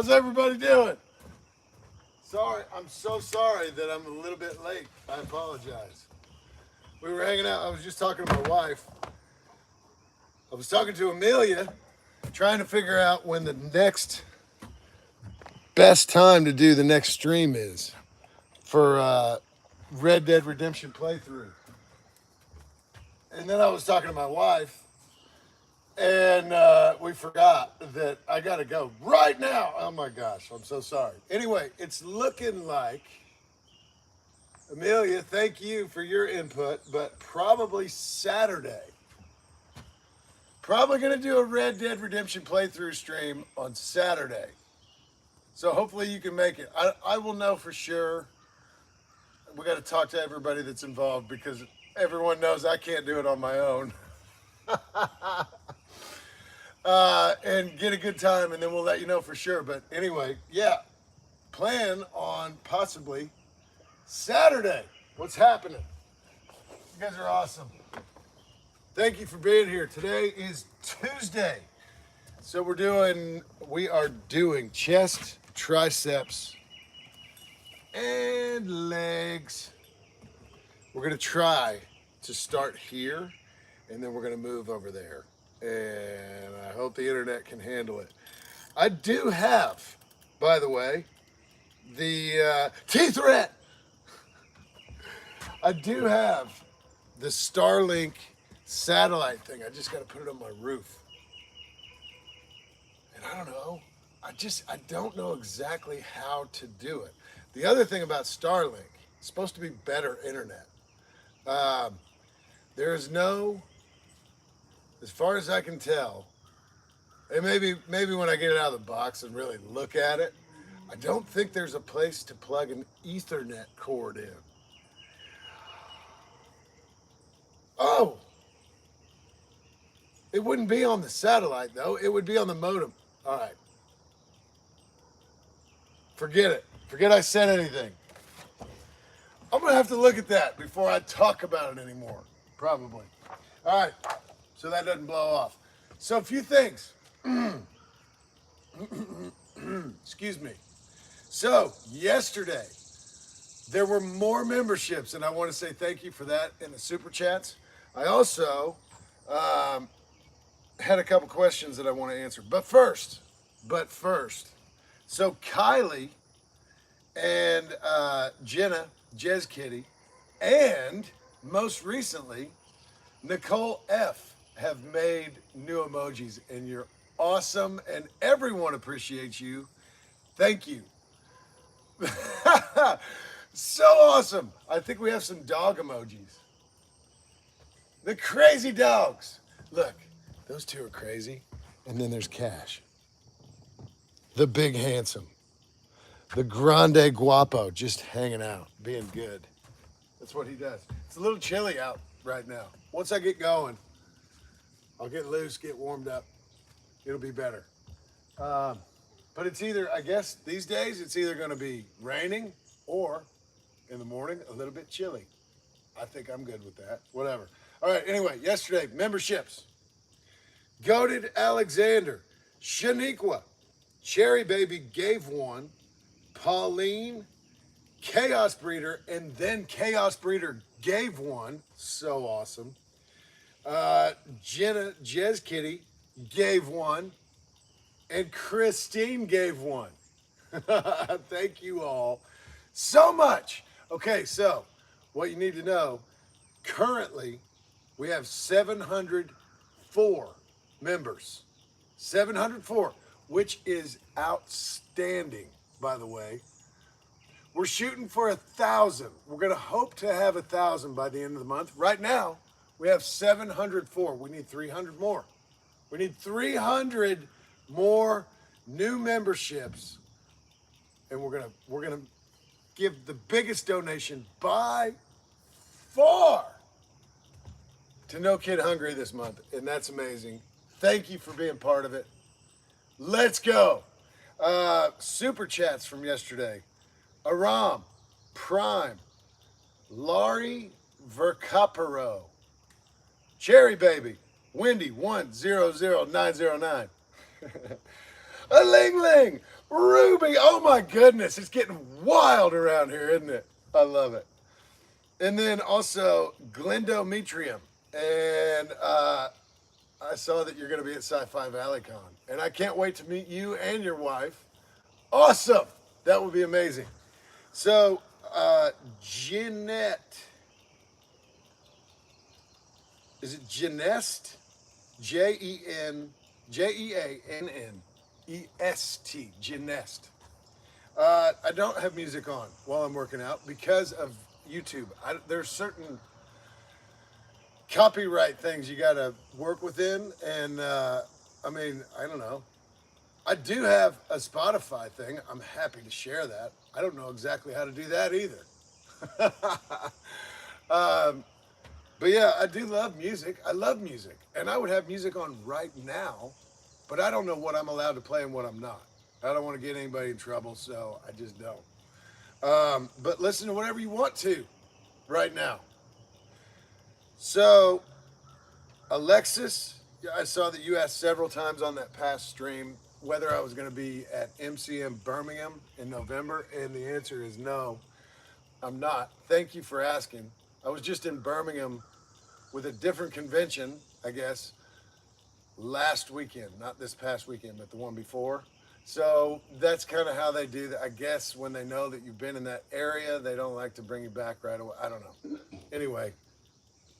How's everybody doing? Sorry, I'm so sorry that I'm a little bit late. I apologize. We were hanging out. I was just talking to my wife. I was talking to Amelia, trying to figure out when the next best time to do the next stream is for Red Dead Redemption playthrough. And then I was talking to my wife, and we forgot that I got to go right now. Oh my gosh, I'm so sorry. Anyway, it's looking like, Amelia, thank you for your input, but probably Saturday. Probably going to do a Red Dead Redemption playthrough stream on Saturday. So hopefully you can make it. I will know for sure. We got to talk to everybody that's involved because everyone knows I can't do it on my own. And get a good time, and then we'll let you know for sure. But anyway, yeah, plan on possibly Saturday. What's happening? You guys are awesome. Thank you for being here. Today is Tuesday. So we are doing chest, triceps, and legs. We're going to try to start here, and then we're going to move over there. And I hope the internet can handle it. I do have, by the way, the T-Threat. I do have the Starlink satellite thing. I just got to put it on my roof. And I don't know. I don't know exactly how to do it. The other thing about Starlink, it's supposed to be better internet. There is no, as far as I can tell, and maybe when I get it out of the box and really look at it, I don't think there's a place to plug an Ethernet cord in. Oh, it wouldn't be on the satellite though. It would be on the modem. All right. Forget it. Forget I said anything. I'm going to have to look at that before I talk about it anymore. Probably. All right. So that doesn't blow off. So a few things. Excuse me. So yesterday, there were more memberships, and I want to say thank you for that in the super chats. I also had a couple questions that I want to answer. But first, so Kylie and Jenna, Jez Kitty, and most recently, Nicole F. have made new emojis, and you're awesome, and everyone appreciates you. Thank you. So awesome. I think we have some dog emojis. The crazy dogs. Look, those two are crazy. And then there's Cash. The big handsome. The grande guapo, just hanging out, being good. That's what he does. It's a little chilly out right now. Once I get going, I'll get loose, get warmed up. It'll be better. But it's either, I guess these days, it's either going to be raining or in the morning, a little bit chilly. I think I'm good with that. Whatever. All right, anyway, yesterday, memberships. Goated Alexander, Shaniqua, Cherry Baby gave one, Pauline, Chaos Breeder, and then Chaos Breeder gave one. So awesome. Jenna, Jez Kitty gave one, and Christine gave one. Thank you all so much. Okay, so what you need to know, currently we have 704 members. 704, which is outstanding, by the way. We're shooting for 1,000. We're going to hope to have 1,000 by the end of the month. Right now, we have 704. We need 300 more. We need 300 more new memberships, and we're gonna give the biggest donation by far to No Kid Hungry this month, and that's amazing. Thank you for being part of it. Let's go. Super chats from yesterday. Aram, Prime, Laurie Vercaparo, Cherry Baby, Wendy 100909, a Ling Ling, Ruby, oh my goodness, it's getting wild around here, isn't it? I love it. And then also Glendometrium. And I saw that you're going to be at Sci-Fi Valley Con. And I can't wait to meet you and your wife. Awesome. That would be amazing. So, Jeanette. Is it Jeanest? Jeannest. Jeanest. I don't have music on while I'm working out because of YouTube. There's certain copyright things you got to work within. And I don't know. I do have a Spotify thing. I'm happy to share that. I don't know exactly how to do that either. But yeah, I do love music. I love music. And I would have music on right now, but I don't know what I'm allowed to play and what I'm not. I don't want to get anybody in trouble, so I just don't. But listen to whatever you want to right now. So, Alexis, I saw that you asked several times on that past stream whether I was going to be at MCM Birmingham in November, and the answer is no, I'm not. Thank you for asking. I was just in Birmingham with a different convention, I guess, last weekend, not this past weekend, but the one before. So that's kind of how they do that. I guess when they know that you've been in that area, they don't like to bring you back right away. I don't know. Anyway,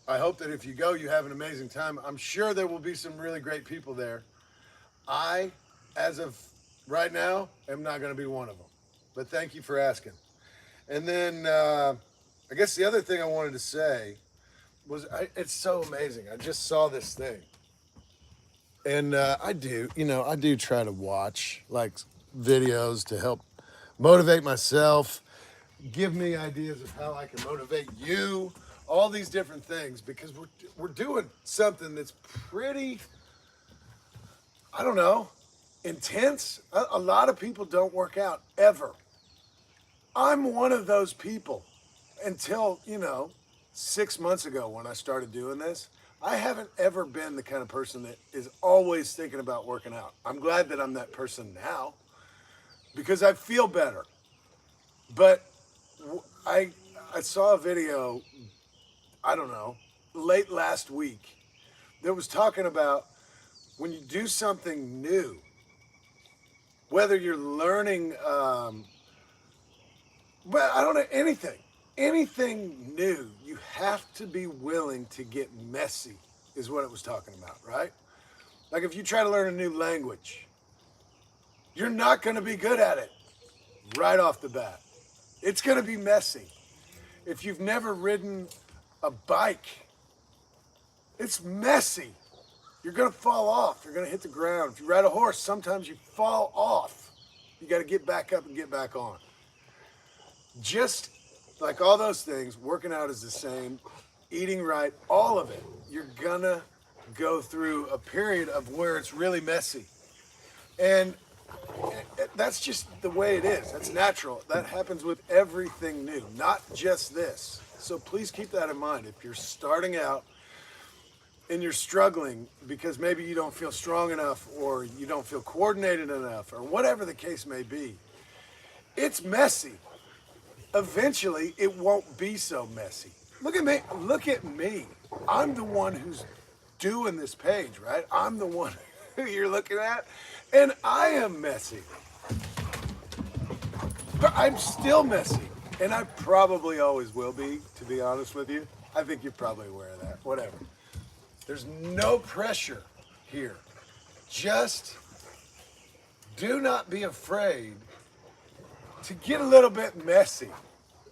I hope that if you go, you have an amazing time. I'm sure there will be some really great people there. I, as of right now, am not going to be one of them. But thank you for asking. And then I guess the other thing I wanted to say was it's so amazing. I just saw this thing. And I do try to watch like videos to help motivate myself, give me ideas of how I can motivate you, all these different things, because we're doing something that's pretty, I don't know, intense. A lot of people don't work out ever. I'm one of those people until, 6 months ago when I started doing this. I haven't ever been the kind of person that is always thinking about working out. I'm glad that I'm that person now because I feel better. But I saw a video, I don't know, late last week that was talking about when you do something new, whether you're learning, I don't know, anything new, you have to be willing to get messy, is what it was talking about, right? Like if you try to learn a new language, you're not going to be good at it right off the bat. It's going to be messy. If you've never ridden a bike, it's messy. You're going to fall off. You're going to hit the ground. If you ride a horse, sometimes you fall off. You got to get back up and get back on. Just like all those things, working out is the same, eating right, all of it. You're gonna go through a period of where it's really messy. And that's just the way it is. That's natural. That happens with everything new, not just this. So please keep that in mind. If you're starting out and you're struggling because maybe you don't feel strong enough or you don't feel coordinated enough or whatever the case may be, it's messy. Eventually, it won't be so messy. Look at me. Look at me. I'm the one who's doing this page, right? I'm the one who you're looking at, and I am messy. But I'm still messy, and I probably always will be, to be honest with you. I think you're probably aware of that. Whatever. There's no pressure here. Just do not be afraid to get a little bit messy.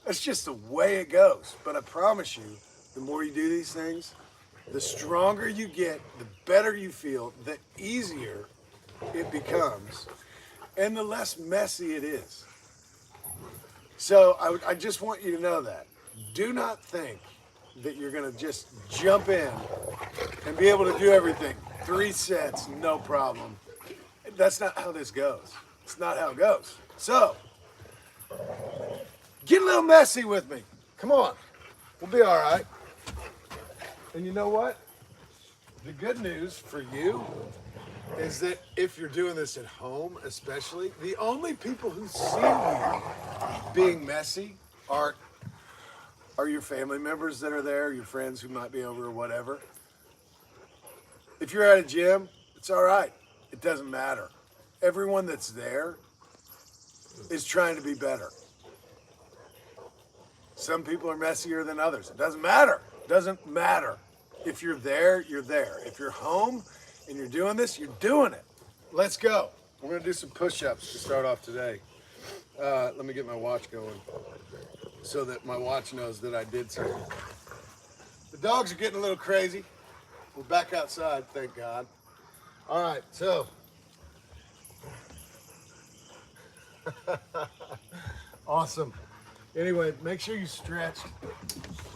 That's just the way it goes. But I promise you, the more you do these things, the stronger you get, the better you feel, the easier it becomes, and the less messy it is. So I just want you to know that. Do not think that you're going to just jump in and be able to do everything. 3 sets, no problem. That's not how this goes. It's not how it goes. So, get a little messy with me. Come on. We'll be all right. And you know what? The good news for you is that if you're doing this at home, especially, the only people who see you being messy are your family members that are there, your friends who might be over or whatever. If you're at a gym, it's all right. It doesn't matter. Everyone that's there is trying to be better. Some people are messier than others. It doesn't matter. It doesn't matter. If you're there, you're there. If you're home and you're doing this, you're doing it. Let's go. We're going to do some push-ups to start off today. Let me get my watch going so that my watch knows that I did something. The dogs are getting a little crazy. We're back outside, thank God. All right, so. Awesome. Anyway, make sure you stretch.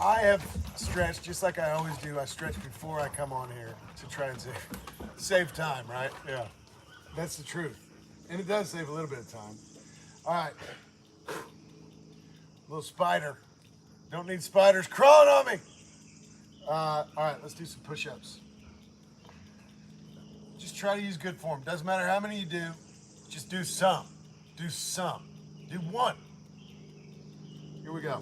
I have stretched just like I always do. I stretch before I come on here to try and save time, right? Yeah, that's the truth. And it does save a little bit of time. All right. Little spider. Don't need spiders crawling on me. All right, let's do some push-ups. Just try to use good form. Doesn't matter how many you do, just do some. Do some. Do one. Here we go.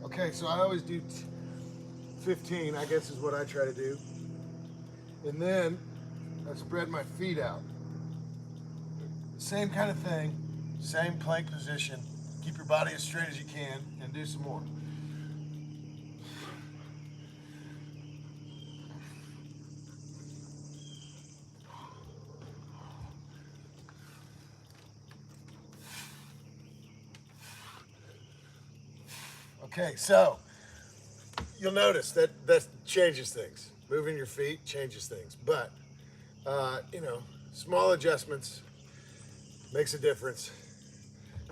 Okay, so I always do 15, I guess is what I try to do. And then I spread my feet out. Same kind of thing, same plank position. Keep your body as straight as you can and do some more. Okay, so you'll notice that changes things. Moving your feet changes things, but small adjustments makes a difference.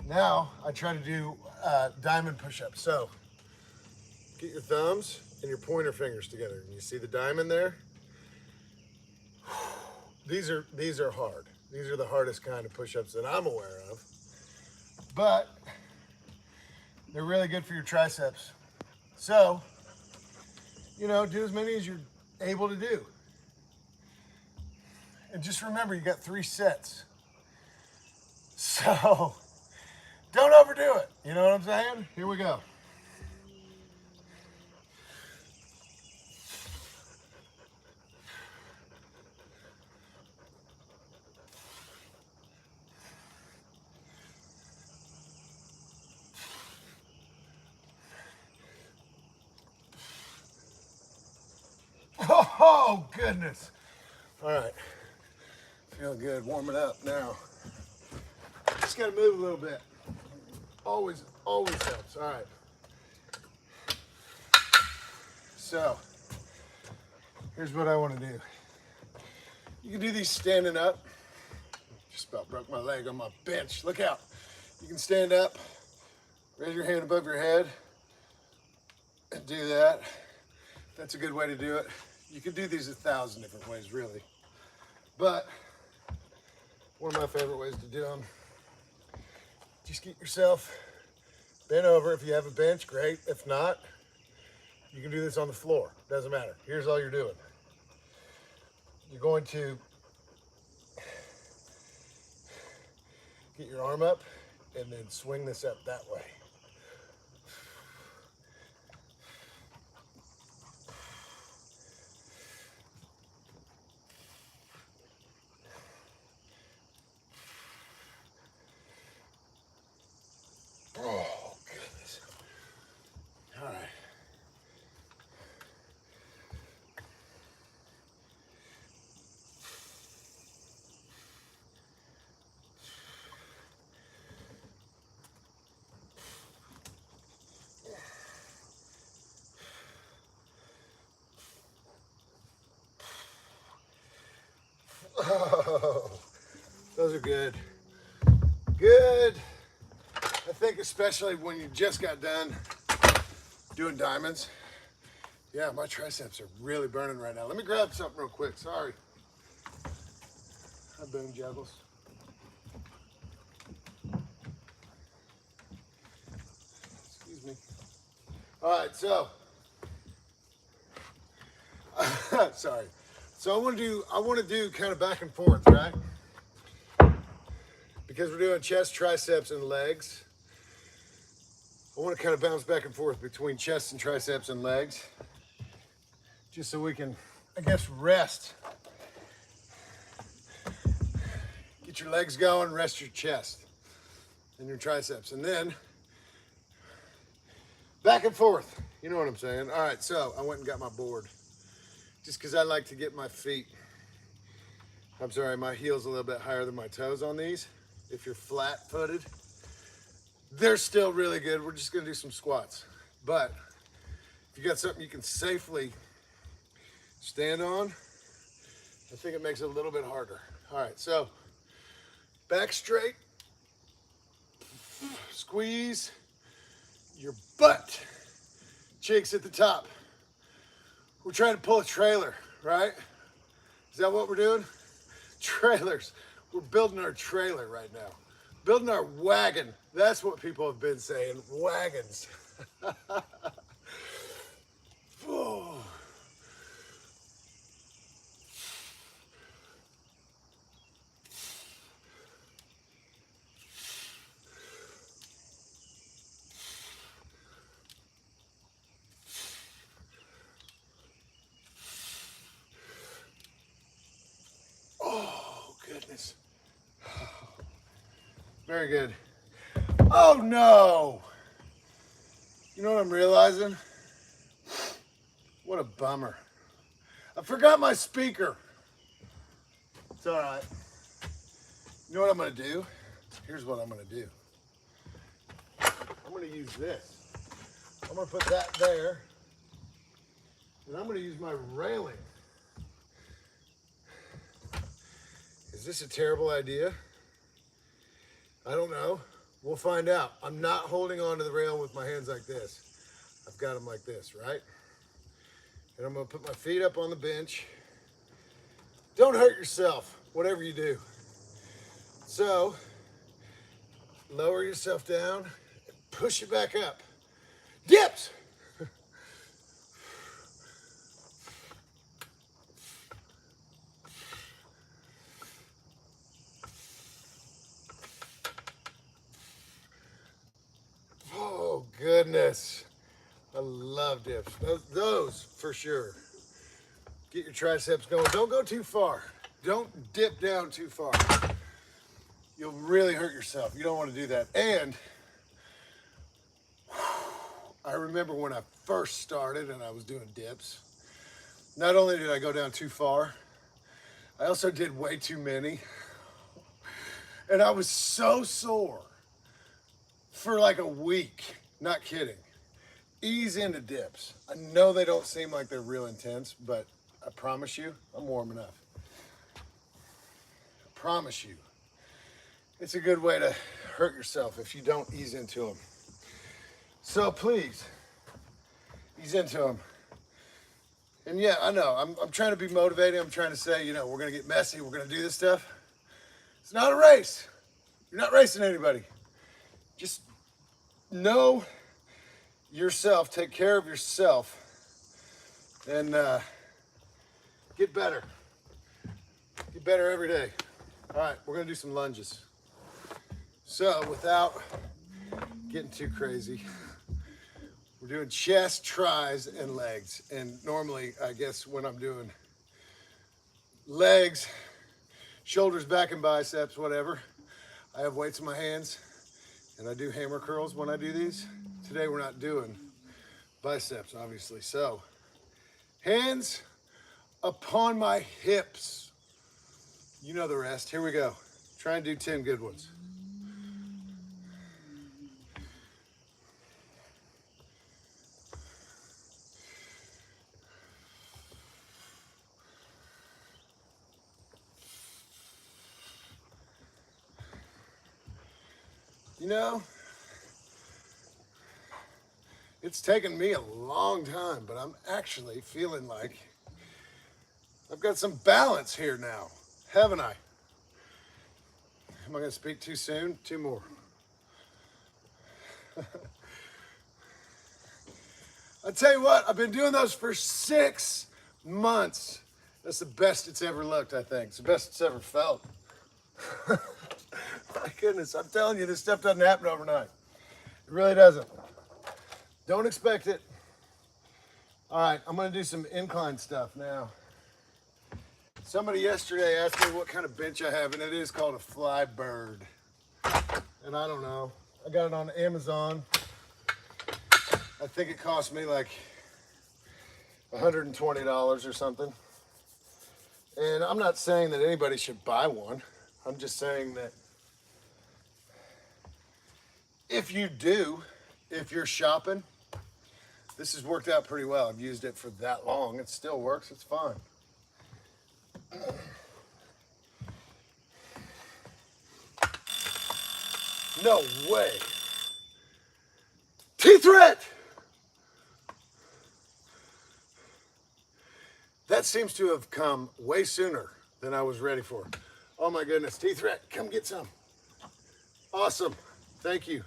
Now I try to do diamond push-ups. So get your thumbs and your pointer fingers together. You see the diamond there? These are hard. These are the hardest kind of push-ups that I'm aware of, but they're really good for your triceps. So, do as many as you're able to do. And just remember, you got 3 sets. So, don't overdo it. You know what I'm saying? Here we go. Oh, goodness. All right. Feeling good. Warming up now. Just got to move a little bit. Always helps. All right. So, here's what I want to do. You can do these standing up. Just about broke my leg on my bench. Look out. You can stand up, raise your hand above your head, and do that. That's a good way to do it. You can do these 1,000 different ways, really. But one of my favorite ways to do them, just get yourself bent over. If you have a bench, great. If not, you can do this on the floor. Doesn't matter. Here's all you're doing. You're going to get your arm up and then swing this up that way. Oh, goodness. All right. Oh, those are good. Good. I think especially when you just got done doing diamonds, Yeah, my triceps are really burning right now. Let me grab something real quick. Sorry. Hi, Boom Juggles. Excuse me. All right, so sorry. So I want to do kind of back and forth, right? Because we're doing chest, triceps, and legs. I want to kind of bounce back and forth between chest and triceps and legs, just so we can, I guess, rest. Get your legs going, rest your chest and your triceps, and then back and forth. You know what I'm saying? All right, so I went and got my board just because I like to get my feet, I'm sorry, my heels a little bit higher than my toes on these. If you're flat-footed, they're still really good. We're just gonna do some squats. But if you got something you can safely stand on, I think it makes it a little bit harder. All right, so back straight, squeeze your butt, cheeks at the top. We're trying to pull a trailer, right? Is that what we're doing? Trailers. We're building our trailer right now. Building our wagon. That's what people have been saying, wagons. Oh. Oh, goodness. Very good. Oh, no. You know what I'm realizing? What a bummer. I forgot my speaker. It's all right. You know what I'm going to do? Here's what I'm going to do. I'm going to use this. I'm going to put that there. And I'm going to use my railing. Is this a terrible idea? I don't know. We'll find out. I'm not holding on to the rail with my hands like this. I've got them like this, right? And I'm going to put my feet up on the bench. Don't hurt yourself, whatever you do. So, lower yourself down, and push it back up. Dips! Oh, goodness. I love dips. Those for sure. Get your triceps going. Don't go too far. Don't dip down too far. You'll really hurt yourself. You don't want to do that. And I remember when I first started and I was doing dips, not only did I go down too far, I also did way too many. And I was so sore for like a week. Not kidding. Ease into dips. I know they don't seem like they're real intense, but I promise you, I'm warm enough. I promise you. It's a good way to hurt yourself if you don't ease into them. So please, ease into them. And yeah, I know, I'm trying to be motivating. I'm trying to say, you know, we're going to get messy. We're going to do this stuff. It's not a race. You're not racing anybody. Just know yourself, take care of yourself, and get better. Get better every day. All right, we're going to do some lunges. So without getting too crazy, we're doing chest, tris, and legs. And normally, I guess when I'm doing legs, shoulders, back, and biceps, whatever, I have weights in my hands, and I do hammer curls when I do these. Today, we're not doing biceps, obviously. So, hands upon my hips. You know the rest. Here we go. Try and do 10 good ones. You know, It's taken me a long time, but I'm actually feeling like I've got some balance here now, haven't I? Am I going to speak too soon? Two more. I tell you what, I've been doing those for 6 months. That's the best it's ever looked, I think. It's the best it's ever felt. My goodness, I'm telling you, this stuff doesn't happen overnight. It really doesn't. Don't expect it. All right, I'm gonna do some incline stuff now. Somebody yesterday asked me what kind of bench I have, and it is called a fly bird. And I don't know. I got it on Amazon. I think it cost me like $120 or something. And I'm not saying that anybody should buy one. I'm just saying that if you do, if you're shopping, this has worked out pretty well. I've used it for that long. It still works. It's fine. No way. T-threat! That seems to have come way sooner than I was ready for. Oh my goodness, T-threat, come get some. Awesome, thank you.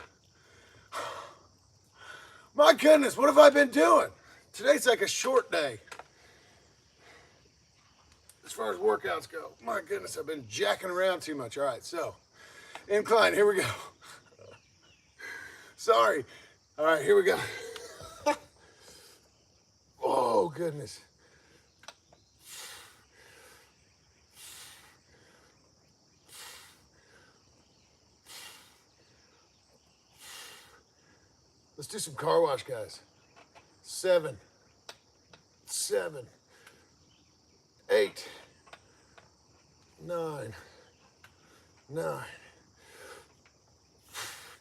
My goodness, what have I been doing? Today's like a short day. As far as workouts go, my goodness, I've been jacking around too much. All right, so incline, here we go. Sorry. All right, here we go. Oh, goodness. Let's do some car wash, guys. 7, 8, 9,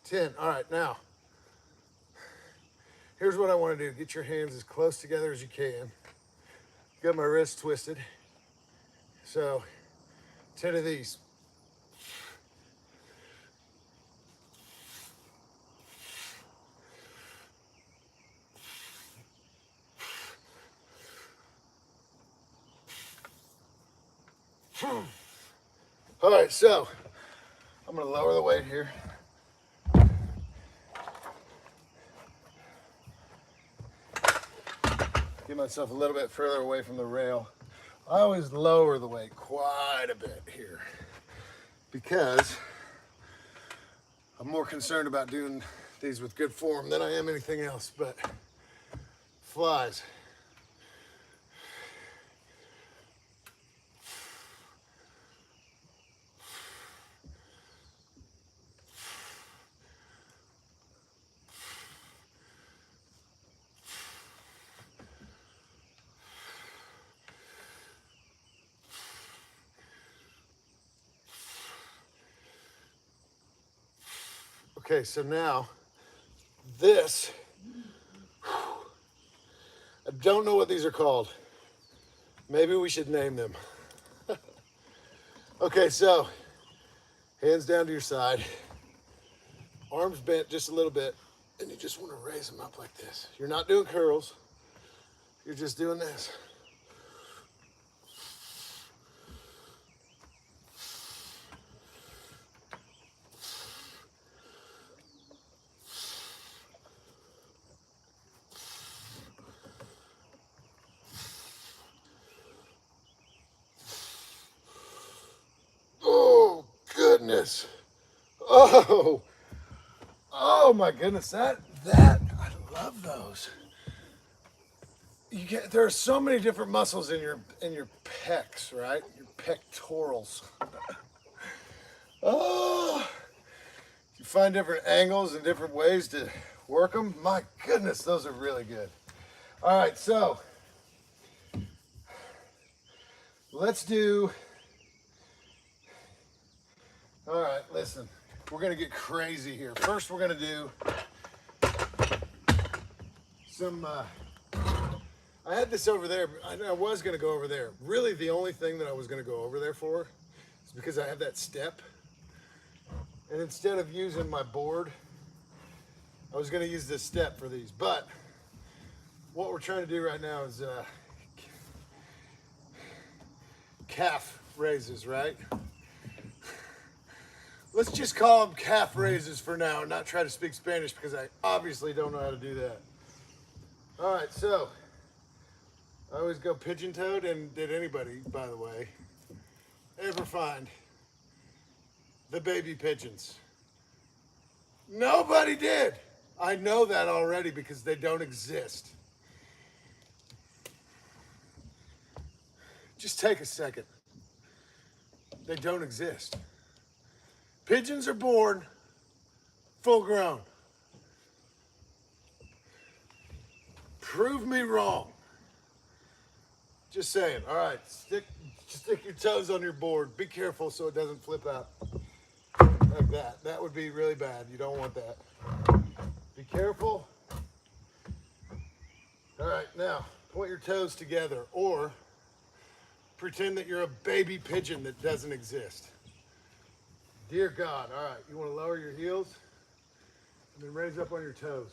10. All right, now, here's what I want to do. Get your hands as close together as you can. Got my wrist twisted. So, 10 of these. All right, so I'm gonna lower the weight here. Get myself a little bit further away from the rail. I always lower the weight quite a bit here because I'm more concerned about doing these with good form than I am anything else, but flies. Okay, so now this, I don't know what these are called. Maybe we should name them. Okay, so hands down to your side, arms bent just a little bit, and you just want to raise them up like this. You're not doing curls, you're just doing this. Goodness. Oh my goodness, that I love those. There are so many different muscles in your pecs, right? Your pectorals. Oh, you find different angles and different ways to work them. My goodness, those are really good. All right, so let's do. All right, listen, we're gonna get crazy here. First, we're gonna do some, I had this over there, I was gonna go over there. Really, the only thing that I was gonna go over there for is because I have that step. And instead of using my board I was going to use this step for these, but what we're trying to do right now is calf raises, right? Let's just call them calf raises for now and not try to speak Spanish because I obviously don't know how to do that. All right, so I always go pigeon-toed, and did anybody, by the way, ever find the baby pigeons? Nobody did. I know that already because they don't exist. Just take a second. They don't exist. Pigeons are born full grown. Prove me wrong. Just saying. All right, stick your toes on your board. Be careful so it doesn't flip out like that. That would be really bad. You don't want that. Be careful. All right, now point your toes together or pretend that you're a baby pigeon that doesn't exist. Dear God. All right, you want to lower your heels and then raise up on your toes.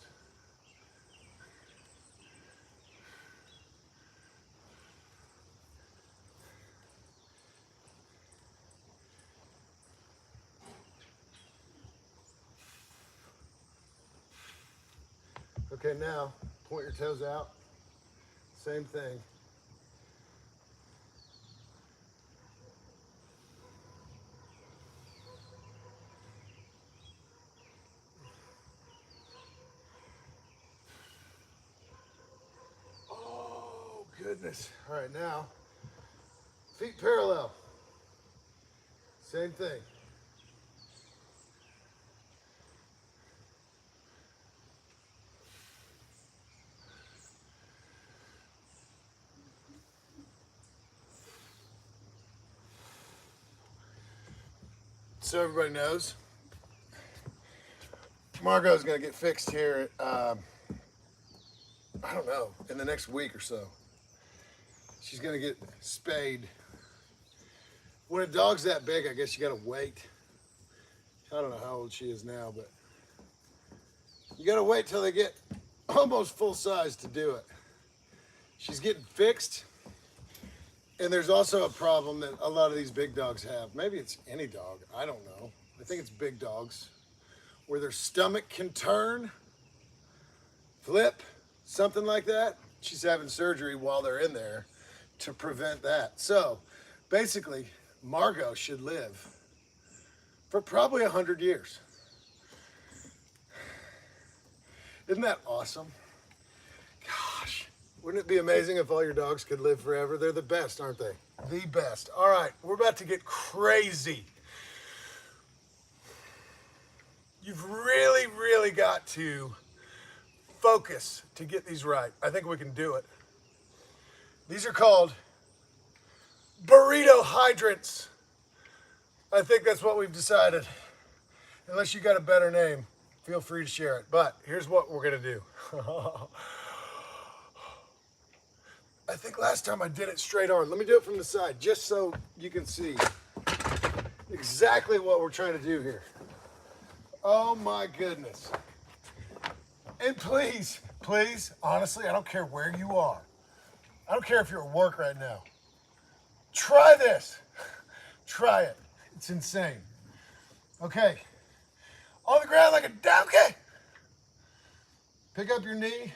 Okay, now point your toes out. Same thing. Oh, goodness. All right, now feet parallel. Same thing. So everybody knows, Margot's gonna get fixed here, I don't know, in the next week or so. She's gonna get spayed. When a dog's that big, I guess you gotta wait. I don't know how old she is now, but you gotta wait till they get almost full size to do it. She's getting fixed. And there's also a problem that a lot of these big dogs have. Maybe it's any dog, I don't know. I think it's big dogs, where their stomach can turn, flip, something like that. She's having surgery while they're in there to prevent that. So basically, Margot should live for probably 100 years. Isn't that awesome? Gosh, wouldn't it be amazing if all your dogs could live forever? They're the best, aren't they? The best. All right, we're about to get crazy. You've really, really got to focus to get these right. I think we can do it. These are called burrito hydrants. I think that's what we've decided. Unless you got a better name, feel free to share it. But here's what we're gonna do. I think last time I did it straight on. Let me do it from the side, just so you can see exactly what we're trying to do here. Oh my goodness. And please, please, honestly, I don't care where you are. I don't care if you're at work right now. Try this. Try it. It's insane. Okay. On the ground like a donkey. Pick up your knee.